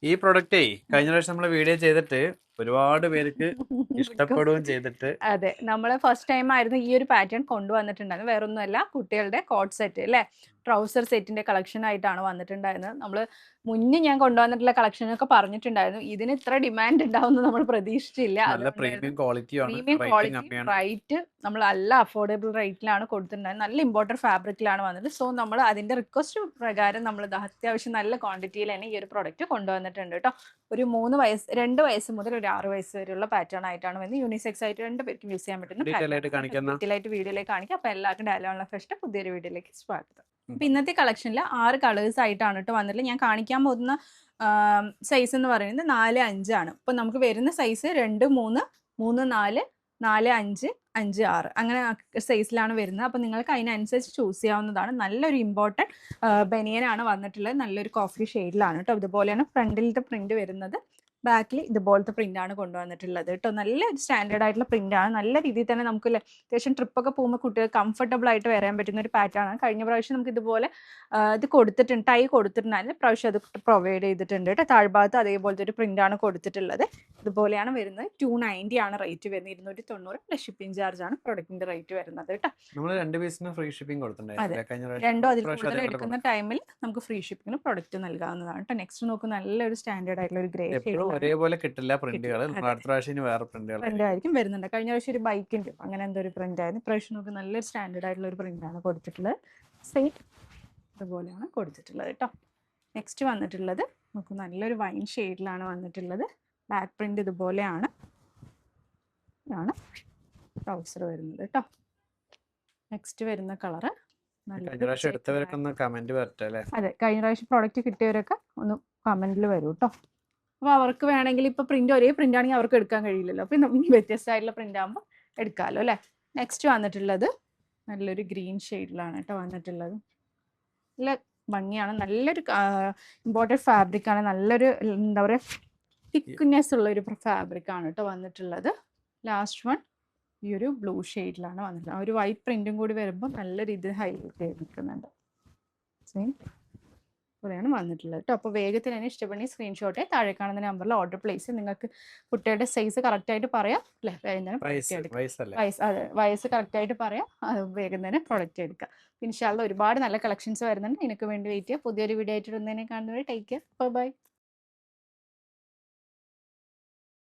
ഈ പ്രൊഡക്റ്റേ കഴിഞ്ഞ പ്രാവശ്യം നമ്മള് വീഡിയോ ചെയ്തിട്ട് ഒരുപാട് പേർക്ക് ഇഷ്ടപ്പെടുകയും ചെയ്തിട്ട്. അതെ, നമ്മൾ ഫസ്റ്റ് ടൈം ആയിരുന്നു ഈ ഒരു പാറ്റേൺ കൊണ്ടുവന്നിട്ടുണ്ടായിരുന്നു. വേറൊന്നുമല്ല, കുട്ടികളുടെ കോട്ട് സെറ്റ് അല്ലേ, ട്രൗസർ സെറ്റിന്റെ കളക്ഷൻ ആയിട്ടാണ് വന്നിട്ടുണ്ടായിരുന്നത്. നമ്മൾ മുന്നേ ഞാൻ കൊണ്ടുവന്നിട്ടുള്ള കളക്ഷനൊക്കെ പറഞ്ഞിട്ടുണ്ടായിരുന്നു, ഇതിന് ഇത്ര ഡിമാൻഡ് ഉണ്ടാവുമെന്ന് നമ്മൾ പ്രതീക്ഷിച്ചില്ല. നല്ല അതുകൊണ്ടായിരുന്നു പ്രീമിയം ക്വാളിറ്റിയാണ്, പ്രീമിയം റേറ്റും ക്വാളിറ്റി, കമ്മിയാണ്. റേറ്റ് നമ്മൾ നല്ല അഫോർഡബിൾ റേറ്റിലാണ് കൊടുത്തിട്ടുണ്ടായിരുന്നത്. നല്ല ഇമ്പോർട്ടൻറ്റ് ഫാബ്രിക്കിലാണ് വന്നത്. സോ നമ്മൾ അതിന്റെ റിക്വസ്റ്റ് പ്രകാരം നമ്മൾ അത്യാവശ്യം നല്ല ക്വാണ്ടിറ്റിയിൽ തന്നെ ഈ ഒരു പ്രൊഡക്റ്റ് കൊണ്ടുവന്നിട്ടുണ്ട് കേട്ടോ. ഒരു 2 വയസ്സ് മുതൽ ഒരു 6 വയസ്സ് വരെയുള്ള പാറ്റേൺ ആയിട്ടാണ് വന്നത്. യൂണിസെക്സ് ആയിട്ട് 2 പേർക്കും യൂസ് ചെയ്യാൻ പറ്റുന്ന ഡീറ്റെയിൽ ആയിട്ട് പാറ്റേൺ. കാണിക്കുന്ന ഡീറ്റെയിൽ ആയിട്ട് വീഡിയോയിലേക്ക് കാണിക്കാം. അപ്പോൾ എല്ലാവർക്കും ഡയലോഗ് ഫസ്റ്റ് പുതിയൊരു വീഡിയോയിലേക്ക് സ്വാഗതം. അപ്പോൾ ഇന്നത്തെ കളക്ഷനിൽ 6 കളേഴ്സ് ആയിട്ടാണ് കേട്ടോ വന്നിട്ടുള്ളത്. ഞാൻ കാണിക്കാൻ പോകുന്ന സൈസ് എന്ന് പറയുന്നത് 4, 5 ആണ്. അപ്പോൾ നമുക്ക് വരുന്ന സൈസ് 2, 3, 3, 4, 4, 5, 5, 6 അങ്ങനെ സൈസിലാണ് വരുന്നത്. അപ്പോൾ നിങ്ങൾക്ക് അതിനനുസരിച്ച് ചൂസ് ചെയ്യാവുന്നതാണ്. നല്ലൊരു ഇമ്പോർട്ടൻറ്റ് ബനിയനാണ് വന്നിട്ടുള്ളത്. നല്ലൊരു കോഫി ഷെയ്ഡിലാണ് കേട്ടോ. ഇതുപോലെയാണ് ഫ്രണ്ടിലത്തെ പ്രിന്റ് വരുന്നത്. ബാക്കിൽ ഇതുപോലത്തെ പ്രിന്റാണ് കൊണ്ടുവന്നിട്ടുള്ളത് കേട്ടോ. നല്ല സ്റ്റാൻഡേർഡ് ആയിട്ടുള്ള പ്രിന്റാണ്. നല്ല രീതിയിൽ തന്നെ നമുക്ക് അത്യാവശ്യം ട്രിപ്പൊക്കെ പോകുമ്പോൾ കുട്ടികൾ കംഫർട്ടബിൾ ആയിട്ട് വരാൻ പറ്റുന്ന ഒരു പാറ്റേൺ ആണ്. കഴിഞ്ഞ പ്രാവശ്യം നമുക്ക് ഇതുപോലെ ഇത് കൊടുത്തിട്ടുണ്ട്, ടൈ കൊടുത്തിട്ടുണ്ടായിരുന്നു. പ്രാവശ്യം അത് പ്രൊവൈഡ് ചെയ്തിട്ടുണ്ട് കേട്ടോ. താഴ്ഭാഗത്ത് അതേപോലത്തെ ഒരു പ്രിന്റാണ് കൊടുത്തിട്ടുള്ളത്. ഇതുപോലെയാണ് വരുന്നത്. 290 ആണ് റേറ്റ് വരുന്നത്. 290 പ്ലസ് ഷിപ്പിംഗ് ചാർജ് ആണ് പ്രൊഡക്റ്റിന്റെ റേറ്റ് വരുന്നത് കേട്ടോ. നമ്മൾ 2 പീസിന് ഫ്രീ ഷിപ്പിംഗ് കൊടുത്തിട്ടുണ്ടായിരുന്നു. രണ്ടോ അതിൽ കൂടുതൽ എടുക്കുന്ന ടൈമിൽ നമുക്ക് ഫ്രീ ഷിപ്പിംഗിന് പ്രൊഡക്റ്റ് നൽകാവുന്നതാണ് കേട്ടോ. നെക്സ്റ്റ് നോക്കുന്ന നല്ലൊരു സ്റ്റാൻഡേർഡ് ആയിട്ടുള്ള ഒരു ഗ്രേ ഷെയ്ഡ് ഒരേപോലെ കിട്ടില്ല പ്രിന്റുകൾ. അടുത്ത പ്രാവശ്യം വേറെ പ്രിന്റ് ആയിരിക്കും വരുന്നുണ്ട്. കഴിഞ്ഞ പ്രാവശ്യം ഒരു ബൈക്കിന്റെ അങ്ങനെ എന്തോ ഒരു പ്രിന്റ് ആയിരുന്നു. പ്രാവശ്യം നമുക്ക് നല്ലൊരു സ്റ്റാൻഡേർഡ് ആയിട്ടുള്ള ഒരു പ്രിന്റ് ആണ് കൊടുത്തിട്ടുള്ളത്. സെയിം ഇതുപോലെയാണ് കൊടുത്തിട്ടുള്ളത് കേട്ടോ. നെക്സ്റ്റ് വന്നിട്ടുള്ളത് നമുക്ക് നല്ലൊരു വൈൻ ഷെയ്ഡിലാണ് വന്നിട്ടുള്ളത്. ബാക്ക് പ്രിന്റ് ഇതുപോലെയാണ്. ഇതാണ് ട്രൗസർ വരുന്നത് കേട്ടോ. നെക്സ്റ്റ് വരുന്ന കളറ് അതെ, കഴിഞ്ഞ പ്രാവശ്യം പ്രോഡക്റ്റ് കിട്ടിയവരൊക്കെ ഒന്ന് കമന്റിൽ വരും കേട്ടോ. അപ്പോൾ അവർക്ക് വേണമെങ്കിൽ ഇപ്പോൾ പ്രിന്റ് ഒരേ പ്രിന്റ് ആണെങ്കിൽ അവർക്ക് എടുക്കാൻ കഴിയില്ലല്ലോ. അപ്പോൾ നമുക്ക് വ്യത്യസ്തമായിട്ടുള്ള പ്രിന്റ് ആകുമ്പോൾ എടുക്കാമല്ലോ അല്ലേ. നെക്സ്റ്റ് വന്നിട്ടുള്ളത് നല്ലൊരു ഗ്രീൻ ഷെയ്ഡിലാണ് കേട്ടോ വന്നിട്ടുള്ളത്. നല്ല ഭംഗിയാണ്. നല്ലൊരു ഇമ്പോർട്ടൻറ്റ് ഫാബ്രിക്കാണ്. നല്ലൊരു എന്താ പറയുക തിക്നെസ് ഉള്ള ഒരു ഫാബ്രിക്കാണ് കേട്ടോ വന്നിട്ടുള്ളത്. ലാസ്റ്റ് വൺ ഈ ഒരു ബ്ലൂ ഷെയ്ഡിലാണ് വന്നിട്ടുള്ളത്. ആ ഒരു വൈറ്റ് പ്രിന്റും കൂടി വരുമ്പോൾ നല്ല രീതിയിൽ ഹൈലൈറ്റ് ചെയ്ത് നിൽക്കുന്നുണ്ട്. സെയിം ഇവിടെയാണ് വന്നിട്ടുള്ളത് കേട്ടോ. അപ്പോൾ വേഗത്തിൽ തന്നെ ഇഷ്ടപ്പെടുന്ന സ്ക്രീൻഷോട്ട് താഴെ കാണുന്ന നമ്പറിൽ ഓർഡർ പ്ലേസ്. നിങ്ങൾക്ക് കുട്ടിയുടെ സൈസ് കറക്റ്റായിട്ട് പറയാം അല്ലേ, വേഗം തന്നെ വയസ്സ് കറക്റ്റായിട്ട് പറയാം. അത് വേഗം തന്നെ പ്രൊഡക്റ്റ് എടുക്കാം. ഇൻഷാ അല്ലാഹ് ഒരുപാട് നല്ല കളക്ഷൻസ് വരുന്നുണ്ട്. എനിക്ക് വേണ്ടി വെയിറ്റ് ചെയ്യുക. പുതിയൊരു വീഡിയോ ആയിട്ട് ഇടുന്നതിനെ കാണുന്നവരെ ടേക്ക് കെയർ, ബൈ.